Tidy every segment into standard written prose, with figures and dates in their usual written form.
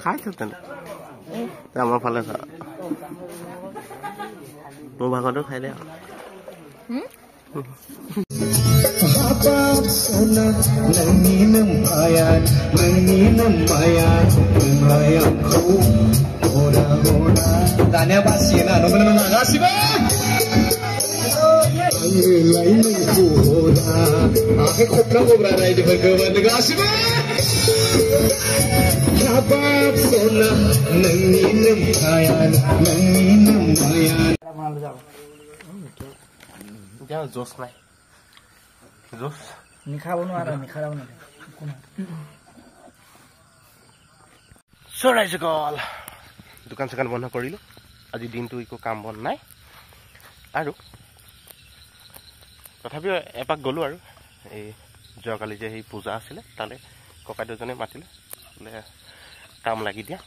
খাইছ তেনে আমাৰ ফালে চা মোৰ ভাগতো খাই দে জোচ নাই জোচ নিখাব নোৱাৰা নিখাব নোৱাৰে চৰাই গল দোকান চোকান বন্ধ কৰিলো আজি দিনটো একো কাম বন নাই আৰু তথাপিও এপাক গ'লো আৰু এই যোৱাকালি যে সেই পূজা আছিলে তালে ককাই দুজনে মাতিলে বোলে কাম লাগি দিয়া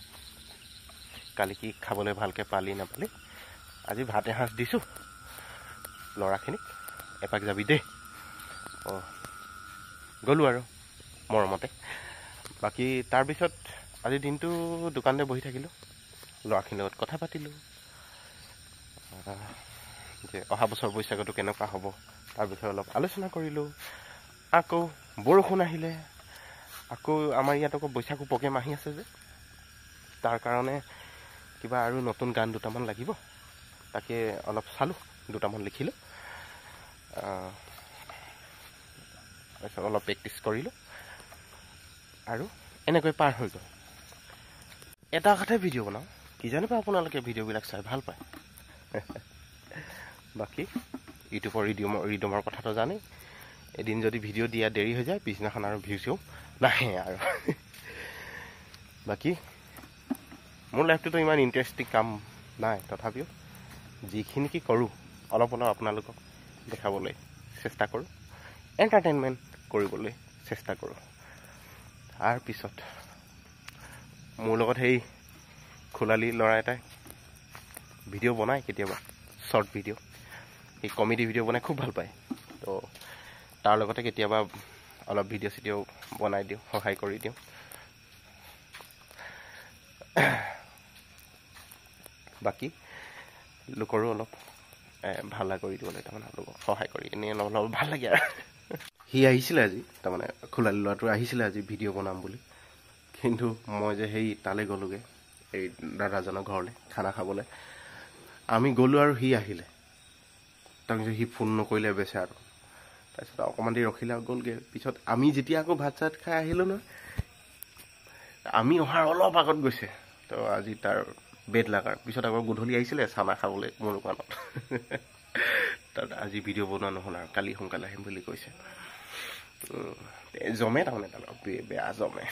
কালি কি খাবলৈ ভালকৈ পালি নাপালি আজি ভাত এসাঁজ দিছোঁ ল'ৰাখিনিক এপাক যাবি দেই অঁ গ'লোঁ আৰু মৰমতে বাকী তাৰপিছত আজি দিনটো দোকানতে বহি থাকিলোঁ ল'ৰাখিনিৰ লগত কথা পাতিলোঁ যে অহা বছৰ বৈশাগতো কেনেকুৱা হ'ব তাৰ বিষয়ে অলপ আলোচনা কৰিলোঁ আকৌ বৰষুণ আহিলে আকৌ আমাৰ ইয়াত আকৌ বৈশাগু প্ৰগ্ৰেম আহি আছে যে তাৰ কাৰণে কিবা আৰু নতুন গান দুটামান লাগিব তাকে অলপ চালোঁ দুটামান লিখিলোঁ তাৰপিছত অলপ প্ৰেক্টিচ কৰিলোঁ আৰু এনেকৈ পাৰ হৈ গ'ল এটা কথাই ভিডিঅ' বনাওঁ কি জানিবা আপোনালোকে ভিডিঅ'বিলাক চাই ভাল পায় বাকী ইউটিউবৰ ৰিডিমৰ কথাটো জানেই এদিন যদি ভিডিঅ' দিয়া দেৰি হৈ যায় পিছদিনাখন আৰু ভিউজও নাহে আৰু বাকী মোৰ লাইফটোতো ইমান ইণ্টাৰেষ্টিং কাম নাই তথাপিও যিখিনি কি কৰোঁ অলপ অলপ আপোনালোকক দেখাবলৈ চেষ্টা কৰোঁ এণ্টাৰটেইনমেণ্ট কৰিবলৈ চেষ্টা কৰোঁ তাৰপিছত মোৰ লগত সেই খোলালি ল'ৰা এটাই ভিডিঅ' বনায় কেতিয়াবা শ্বৰ্ট ভিডিঅ' সেই কমেডি ভিডিঅ' বনাই খুব ভাল পায় তো তাৰ লগতে কেতিয়াবা অলপ ভিডিঅ' চিডিঅ' বনাই দিওঁ সহায় কৰি দিওঁ বাকী লোকৰো অলপ ভাল কৰি দিবলৈ তাৰমানে লোকক সহায় কৰি এনেই অলপ অলপ ভাল লাগে আৰু সি আহিছিলে আজি তাৰমানে খোলালি ল'ৰাটো আহিছিলে আজি ভিডিঅ' বনাম বুলি কিন্তু মই যে সেই তালৈ গ'লোগৈ এই দাদাজনৰ ঘৰলৈ খানা খাবলৈ আমি গ'লোঁ আৰু সি আহিলে তাৰপিছত সি ফোন নকৰিলে বেচে আৰু তাৰপিছত অকণমান দেৰি ৰখিলে আৰু গ'লগৈ পিছত আমি যেতিয়া আকৌ ভাত চাত খাই আহিলোঁ নহয় আমি অহাৰ অলপ আগত গৈছে তো আজি তাৰ বেড লাগাৰ পিছত আকৌ গধূলি আহিছিলে চানা খাবলৈ মোৰ দোকানত তাত আজি ভিডিঅ' বনোৱা নহ'ল আৰু কালি সোনকালে আহিম বুলি কৈছে জমে তাৰমানে তাৰ বেয়া জমে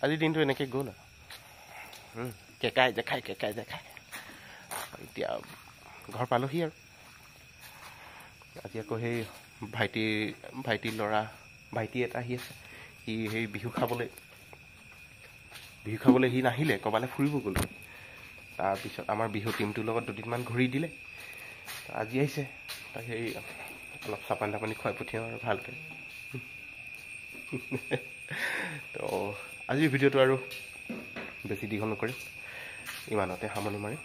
আজি দিনটো এনেকৈ গ'ল আৰু কেকাই জেখাই এতিয়া ঘৰ পালোহি আৰু আজি আকৌ সেই ভাইটিৰ ল'ৰা ভাইটি এটা আহি আছে সি সেই বিহু খাবলৈ সি নাহিলে ক'ৰবালৈ ফুৰিব গ'ল তাৰপিছত আমাৰ বিহু টীমটোৰ লগত দুদিনমান ঘূৰি দিলে আজি আহিছে তাক সেই অলপ চাপানি টাপানি খুৱাই পঠিয়াওঁ আৰু ভালকৈ তো আজিৰ ভিডিঅ'টো আৰু বেছি দীঘল নকৰিম ইমানতে সামৰণি মাৰি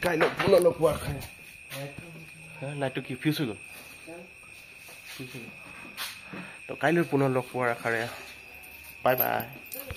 কাইলৈ পুনৰ লগ পোৱাৰ আশাৰে লাইটটো কি ফিউজ হৈ গ'ল তো কাইলৈ পুনৰ লগ পোৱাৰ আশাৰে বাই বাই